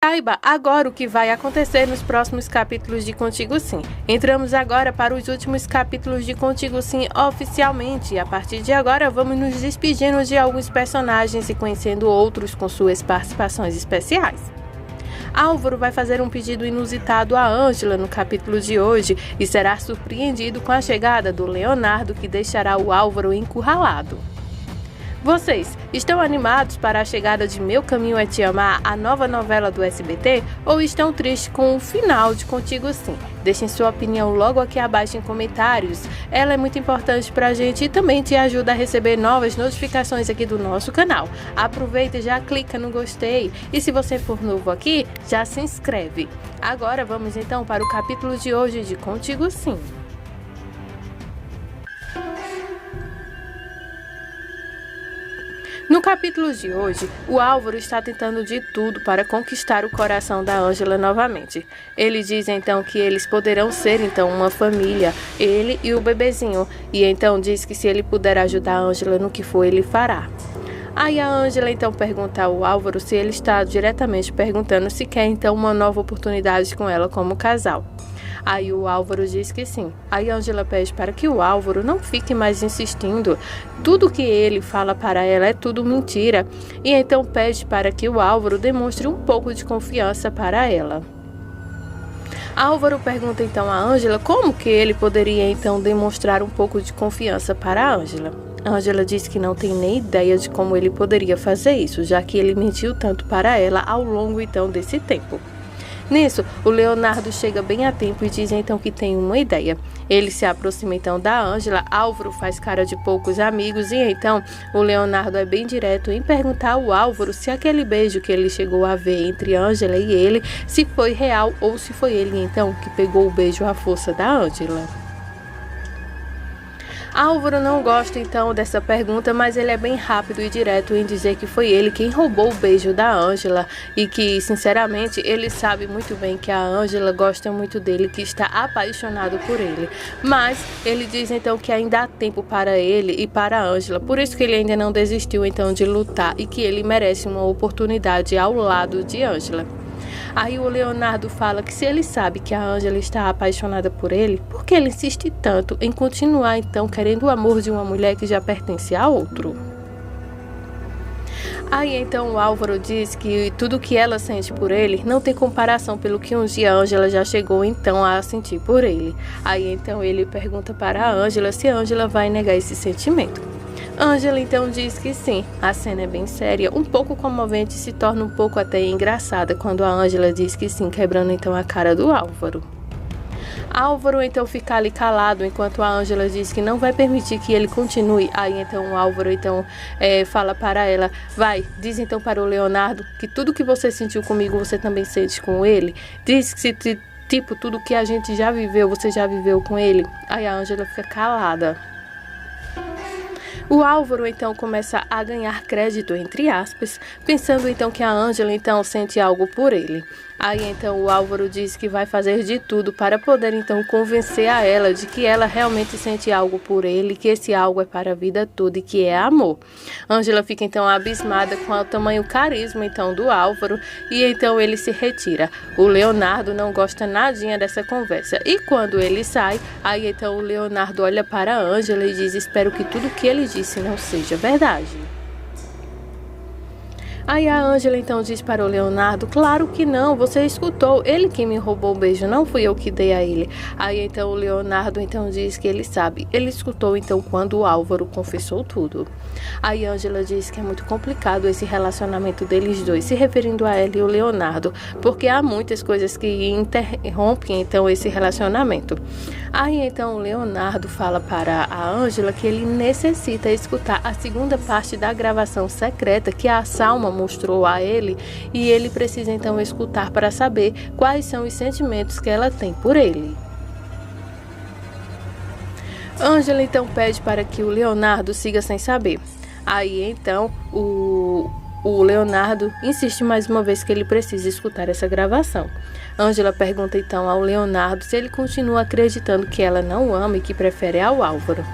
Saiba agora o que vai acontecer nos próximos capítulos de Contigo Sim. Entramos agora para os últimos capítulos de Contigo Sim oficialmente e a partir de agora vamos nos despedindo de alguns personagens e conhecendo outros com suas participações especiais. Álvaro vai fazer um pedido inusitado a Ângela no capítulo de hoje e será surpreendido com a chegada do Leonardo, que deixará o Álvaro encurralado. Vocês estão animados para a chegada de Meu Caminho é Te Amar, a nova novela do SBT, ou estão tristes com o final de Contigo Sim? Deixem sua opinião logo aqui abaixo em comentários. Ela é muito importante pra gente e também te ajuda a receber novas notificações aqui do nosso canal. Aproveita e já clica no gostei. E se você for novo aqui, já se inscreve. Agora vamos então para o capítulo de hoje de Contigo Sim. No capítulo de hoje, o Álvaro está tentando de tudo para conquistar o coração da Ângela novamente. Ele diz então que eles poderão ser então uma família, ele e o bebezinho, e então diz que se ele puder ajudar a Ângela no que for, ele fará. Aí a Ângela então pergunta ao Álvaro se ele está diretamente perguntando se quer então uma nova oportunidade com ela como casal. Aí o Álvaro diz que sim. Aí a Ângela pede para que o Álvaro não fique mais insistindo. Tudo que ele fala para ela é tudo mentira. E então pede para que o Álvaro demonstre um pouco de confiança para ela. Álvaro pergunta então a Ângela como que ele poderia então demonstrar um pouco de confiança para a Ângela. A Ângela diz que não tem nem ideia de como ele poderia fazer isso, já que ele mentiu tanto para ela ao longo então desse tempo. Nisso, o Leonardo chega bem a tempo e diz então que tem uma ideia. Ele se aproxima então da Ângela, Álvaro faz cara de poucos amigos e então o Leonardo é bem direto em perguntar ao Álvaro se aquele beijo que ele chegou a ver entre Ângela e ele, se foi real ou se foi ele então que pegou o beijo à força da Ângela. Álvaro não gosta então dessa pergunta, mas ele é bem rápido e direto em dizer que foi ele quem roubou o beijo da Ângela e que, sinceramente, ele sabe muito bem que a Ângela gosta muito dele, que está apaixonado por ele. Mas ele diz então que ainda há tempo para ele e para a Ângela, por isso que ele ainda não desistiu então de lutar e que ele merece uma oportunidade ao lado de Ângela. Aí o Leonardo fala que se ele sabe que a Ângela está apaixonada por ele, por que ele insiste tanto em continuar então querendo o amor de uma mulher que já pertence a outro? Aí então o Álvaro diz que tudo que ela sente por ele não tem comparação pelo que um dia a Ângela já chegou então a sentir por ele. Aí então ele pergunta para a Ângela se a Ângela vai negar esse sentimento. Ângela então diz que sim. A cena é bem séria, um pouco comovente e se torna um pouco até engraçada quando a Ângela diz que sim, quebrando então a cara do Álvaro. Álvaro então fica ali calado enquanto a Ângela diz que não vai permitir que ele continue. Aí então o Álvaro então fala para ela, diz então para o Leonardo que tudo que você sentiu comigo você também sente com ele. Diz que tipo tudo que a gente já viveu, você já viveu com ele. Aí a Ângela fica calada. O Álvaro então começa a ganhar crédito, entre aspas, pensando então que a Ângela então sente algo por ele. Aí então o Álvaro diz que vai fazer de tudo para poder então convencer a ela de que ela realmente sente algo por ele, que esse algo é para a vida toda e que é amor. Ângela fica então abismada com o tamanho carisma então do Álvaro e então ele se retira. O Leonardo não gosta nadinha dessa conversa e quando ele sai, aí então o Leonardo olha para a Ângela e diz: espero que tudo que ele disse não seja verdade. Aí a Ângela então diz para o Leonardo, claro que não, você escutou, ele que me roubou o beijo, não fui eu que dei a ele. Aí então o Leonardo então diz que ele sabe, ele escutou então quando o Álvaro confessou tudo. Aí a Ângela diz que é muito complicado esse relacionamento deles dois, se referindo a ela e o Leonardo, porque há muitas coisas que interrompem então esse relacionamento. Aí então o Leonardo fala para a Ângela que ele necessita escutar a segunda parte da gravação secreta que a Salma mostrou a ele e ele precisa então escutar para saber quais são os sentimentos que ela tem por ele. Ângela então pede para que o Leonardo siga sem saber. Aí então o Leonardo insiste mais uma vez que ele precisa escutar essa gravação. Ângela pergunta então ao Leonardo se ele continua acreditando que ela não o ama e que prefere ao Álvaro.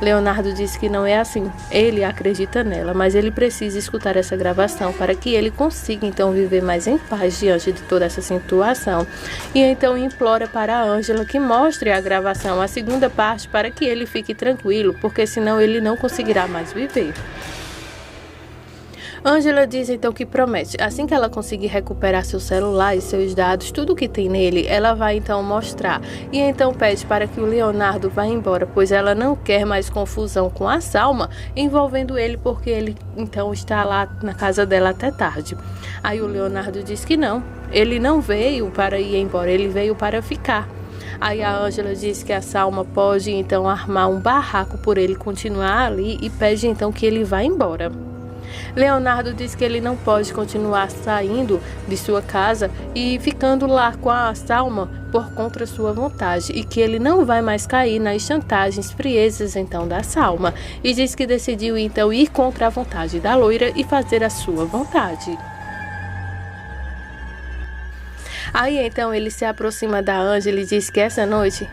Leonardo diz que não é assim. Ele acredita nela, mas ele precisa escutar essa gravação para que ele consiga então viver mais em paz diante de toda essa situação. E então implora para a Ângela que mostre a gravação, a segunda parte, para que ele fique tranquilo, porque senão ele não conseguirá mais viver. Ângela diz então que promete, assim que ela conseguir recuperar seu celular e seus dados, tudo que tem nele, ela vai então mostrar. E então pede para que o Leonardo vá embora, pois ela não quer mais confusão com a Salma envolvendo ele, porque ele então está lá na casa dela até tarde. Aí o Leonardo diz que não, ele não veio para ir embora, ele veio para ficar. Aí a Ângela diz que a Salma pode então armar um barraco por ele continuar ali e pede então que ele vá embora. Leonardo diz que ele não pode continuar saindo de sua casa e ficando lá com a Salma por contra sua vontade, e que ele não vai mais cair nas chantagens friezas então da Salma, e diz que decidiu então ir contra a vontade da loira e fazer a sua vontade. Aí então ele se aproxima da Ângela e diz que essa noite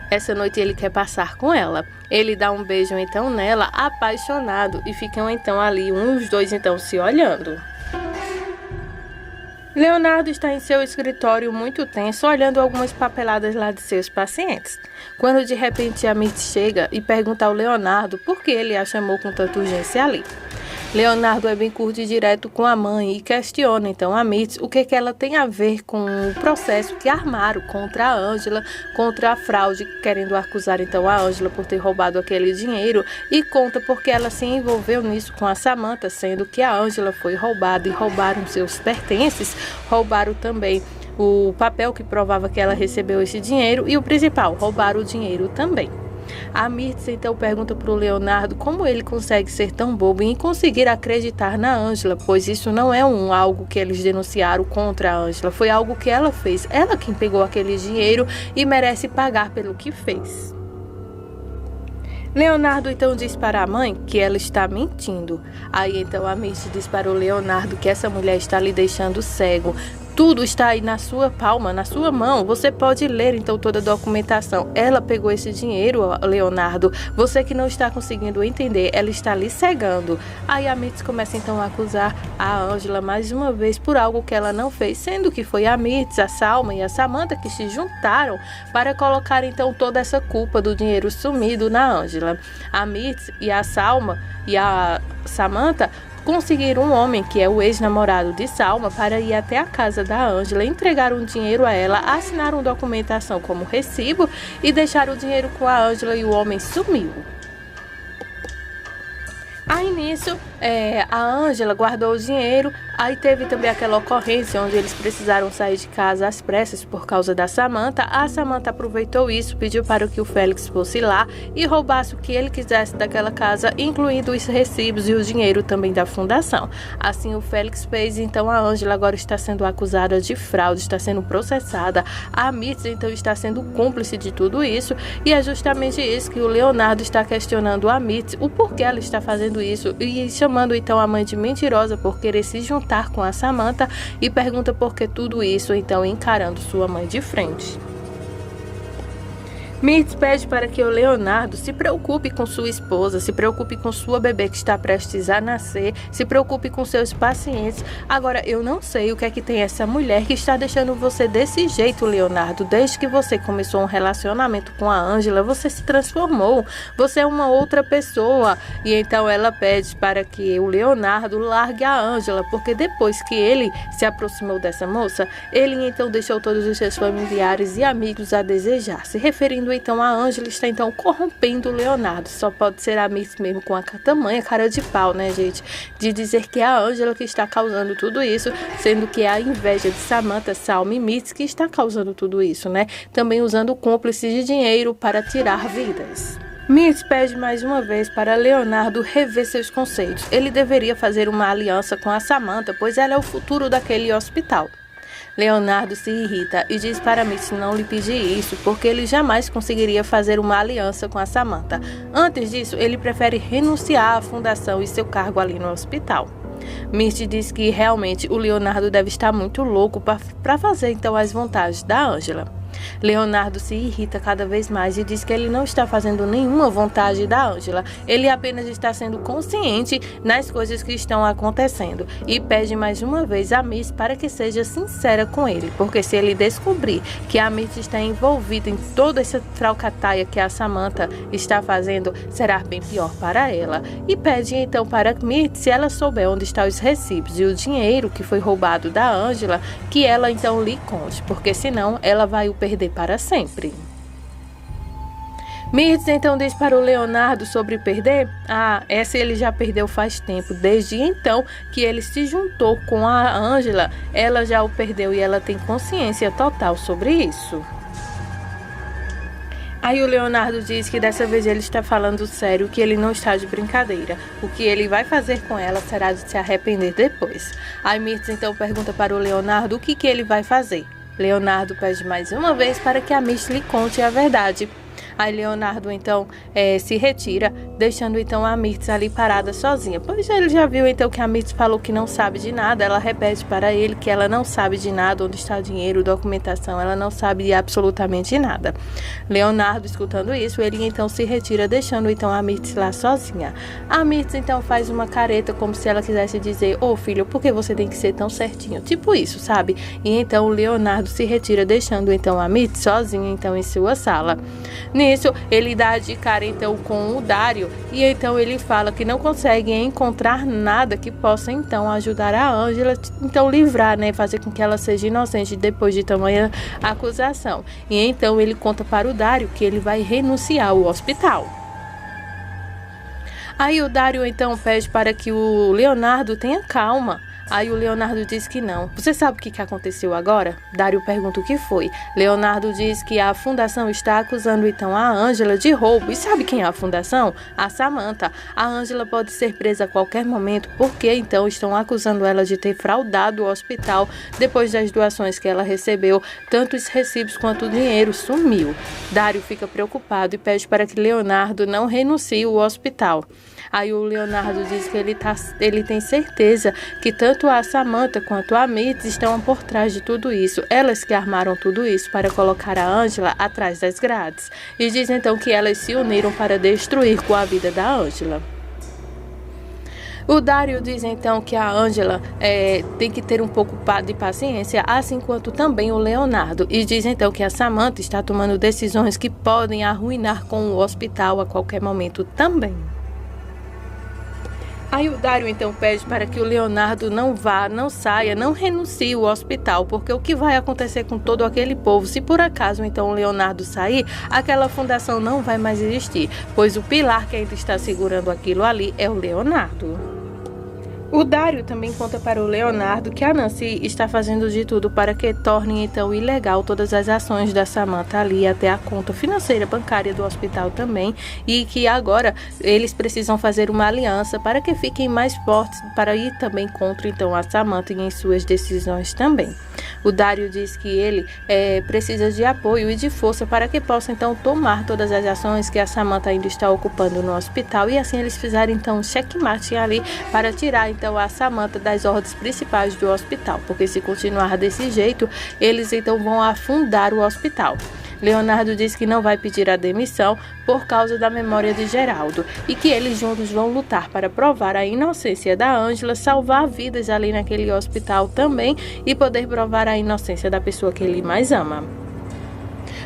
ele quer passar com ela. Ele dá um beijo então nela, apaixonado, e ficam então ali, os dois então se olhando. Leonardo está em seu escritório muito tenso, olhando algumas papeladas lá de seus pacientes. Quando de repente a Mitz chega e pergunta ao Leonardo por que ele a chamou com tanta urgência ali. Leonardo é bem curto e direto com a mãe e questiona então a Mitz o que ela tem a ver com o processo que armaram contra a Ângela, contra a fraude, querendo acusar então a Ângela por ter roubado aquele dinheiro, e conta porque ela se envolveu nisso com a Samantha, sendo que a Ângela foi roubada e roubaram seus pertences, roubaram também o papel que provava que ela recebeu esse dinheiro e o principal, roubaram o dinheiro também. A Mitz então pergunta para o Leonardo como ele consegue ser tão bobo em conseguir acreditar na Ângela, pois isso não é algo que eles denunciaram contra a Ângela, foi algo que ela fez, ela quem pegou aquele dinheiro e merece pagar pelo que fez. Leonardo então diz para a mãe que ela está mentindo. Aí então a Mitz diz para o Leonardo que essa mulher está lhe deixando cego. Tudo está aí na sua palma, na sua mão. Você pode ler então toda a documentação. Ela pegou esse dinheiro, Leonardo. Você que não está conseguindo entender, ela está lhe cegando. Aí a Mitz começa então a acusar a Ângela mais uma vez por algo que ela não fez, sendo que foi a Mitz, a Salma e a Samantha que se juntaram para colocar então toda essa culpa do dinheiro sumido na Ângela. A Mitz e a Salma e a Samantha conseguiram um homem, que é o ex-namorado de Salma, para ir até a casa da Ângela, entregar um dinheiro a ela, assinaram documentação como recibo e deixaram o dinheiro com a Ângela e o homem sumiu. Aí nisso, a Ângela guardou o dinheiro, aí teve também aquela ocorrência onde eles precisaram sair de casa às pressas por causa da Samantha. A Samantha aproveitou isso, pediu para que o Félix fosse lá e roubasse o que ele quisesse daquela casa, incluindo os recibos e o dinheiro também da fundação. Assim o Félix fez, então a Ângela agora está sendo acusada de fraude, está sendo processada. A Mitz então está sendo cúmplice de tudo isso, e é justamente isso que o Leonardo está questionando a Mitz, o porquê ela está fazendo isso, e chamando então a mãe de mentirosa por querer se juntar com a Samantha, e pergunta por que tudo isso, então encarando sua mãe de frente. Mitz pede para que o Leonardo se preocupe com sua esposa, se preocupe com sua bebê que está prestes a nascer, se preocupe com seus pacientes. Agora, eu não sei o que é que tem essa mulher que está deixando você desse jeito, Leonardo. Desde que você começou um relacionamento com a Ângela, você se transformou. Você é uma outra pessoa. E então ela pede para que o Leonardo largue a Ângela, porque depois que ele se aproximou dessa moça, ele então deixou todos os seus familiares e amigos a desejar, se referindo então a Ângela está então corrompendo o Leonardo. Só pode ser a Mitz mesmo com a tamanha cara de pau, né, gente? De dizer que é a Ângela que está causando tudo isso, sendo que é a inveja de Samantha, Salma e Mitz que está causando tudo isso, né? Também usando cúmplices de dinheiro para tirar vidas. Mitz pede mais uma vez para Leonardo rever seus conceitos. Ele deveria fazer uma aliança com a Samantha, pois ela é o futuro daquele hospital. Leonardo se irrita e diz para Mitz não lhe pedir isso, porque ele jamais conseguiria fazer uma aliança com a Samantha. Antes disso, ele prefere renunciar à fundação e seu cargo ali no hospital. Mitz diz que realmente o Leonardo deve estar muito louco para fazer então as vontades da Ângela. Leonardo se irrita cada vez mais e diz que ele não está fazendo nenhuma vontade da Ângela. Ele apenas está sendo consciente nas coisas que estão acontecendo e pede mais uma vez a Miss para que seja sincera com ele, porque se ele descobrir que a Miss está envolvida em toda essa traucataia que a Samantha está fazendo, será bem pior para ela. E pede então para Miss, se ela souber onde estão os recibos e o dinheiro que foi roubado da Ângela, que ela então lhe conte, porque senão ela vai o perder para sempre. Mirtz então diz para o Leonardo sobre perder. Essa ele já perdeu faz tempo. Desde então que ele se juntou com a Ângela, ela já o perdeu e ela tem consciência total sobre isso. Aí o Leonardo diz que dessa vez ele está falando sério, que ele não está de brincadeira. O que ele vai fazer com ela será de se arrepender depois. Aí Mirtz então pergunta para o Leonardo o que ele vai fazer. Leonardo pede mais uma vez para que a Miss lhe conte a verdade. Aí Leonardo então se retira, deixando então a Mirtz ali parada sozinha. Pois ele já viu então que a Mirtz falou que não sabe de nada. Ela repete para ele que ela não sabe de nada, onde está o dinheiro, documentação, ela não sabe de absolutamente nada. Leonardo, escutando isso, ele então se retira, deixando então a Mirtz lá sozinha. A Mirtz então faz uma careta como se ela quisesse dizer: ô filho, por que você tem que ser tão certinho? Tipo isso, sabe? E então o Leonardo se retira, deixando então a Mirtz sozinha então em sua sala. Nisso, ele dá de cara então com o Dário e então ele fala que não consegue encontrar nada que possa então ajudar a Ângela, então livrar, fazer com que ela seja inocente depois de tamanha acusação. E então ele conta para o Dário que ele vai renunciar ao hospital. Aí o Dário então pede para que o Leonardo tenha calma. Aí o Leonardo diz que não. Você sabe o que aconteceu agora? Dário pergunta o que foi. Leonardo diz que a fundação está acusando então a Ângela de roubo. E sabe quem é a fundação? A Samantha. A Ângela pode ser presa a qualquer momento, porque então estão acusando ela de ter fraudado o hospital depois das doações que ela recebeu. Tanto os recibos quanto o dinheiro sumiu. Dário fica preocupado e pede para que Leonardo não renuncie o hospital. Aí o Leonardo diz que ele tem certeza que tanto a Samantha quanto a Mirtz estão por trás de tudo isso. Elas que armaram tudo isso para colocar a Ângela atrás das grades. E diz então que elas se uniram para destruir com a vida da Ângela. O Dário diz então que a Ângela tem que ter um pouco de paciência, assim quanto também o Leonardo. E diz então que a Samantha está tomando decisões que podem arruinar com o hospital a qualquer momento também. Aí o Dário então pede para que o Leonardo não vá, não saia, não renuncie o hospital, porque o que vai acontecer com todo aquele povo, se por acaso então o Leonardo sair, aquela fundação não vai mais existir, pois o pilar que ainda está segurando aquilo ali é o Leonardo. O Dário também conta para o Leonardo que a Nancy está fazendo de tudo para que tornem então ilegal todas as ações da Samantha ali, até a conta financeira bancária do hospital também, e que agora eles precisam fazer uma aliança para que fiquem mais fortes para ir também contra então a Samantha em suas decisões também. O Dário diz que ele precisa de apoio e de força para que possa então tomar todas as ações que a Samantha ainda está ocupando no hospital, e assim eles fizeram então um checkmate ali para tirar então a Samantha das ordens principais do hospital, porque se continuar desse jeito, eles então vão afundar o hospital. Leonardo diz que não vai pedir a demissão por causa da memória de Geraldo e que eles juntos vão lutar para provar a inocência da Ângela, salvar vidas ali naquele hospital também e poder provar a inocência da pessoa que ele mais ama.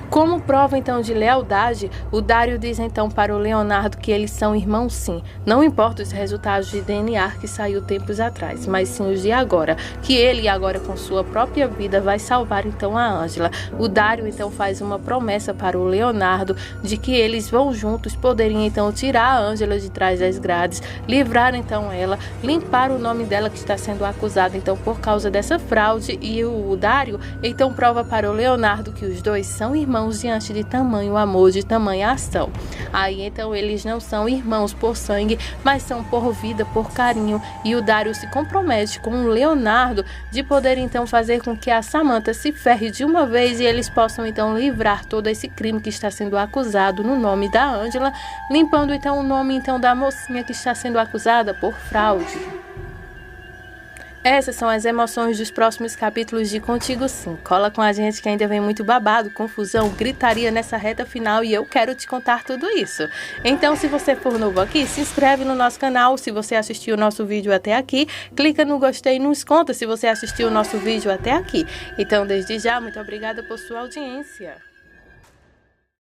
Como prova então de lealdade, o Dário diz então para o Leonardo que eles são irmãos sim. Não importa os resultados de DNA que saiu tempos atrás, mas sim os de agora, que ele agora com sua própria vida vai salvar então a Ângela. O Dário então faz uma promessa para o Leonardo de que eles vão juntos poderem então tirar a Ângela de trás das grades, livrar então ela, limpar o nome dela que está sendo acusada então por causa dessa fraude, e o Dário então prova para o Leonardo que os dois são irmãos diante de tamanho amor, de tamanha ação. Aí então eles não são irmãos por sangue, mas são por vida, por carinho, e o Dário se compromete com o Leonardo de poder então fazer com que a Samantha se ferre de uma vez e eles possam então livrar todo esse crime que está sendo acusado no nome da Ângela, limpando então o nome então da mocinha que está sendo acusada por fraude. Essas são as emoções dos próximos capítulos de Contigo Sim. Cola com a gente que ainda vem muito babado, confusão, gritaria nessa reta final e eu quero te contar tudo isso. Então, se você for novo aqui, se inscreve no nosso canal. Se você assistiu o nosso vídeo até aqui, clica no gostei e nos conta se você assistiu o nosso vídeo até aqui. Então, desde já, muito obrigada por sua audiência.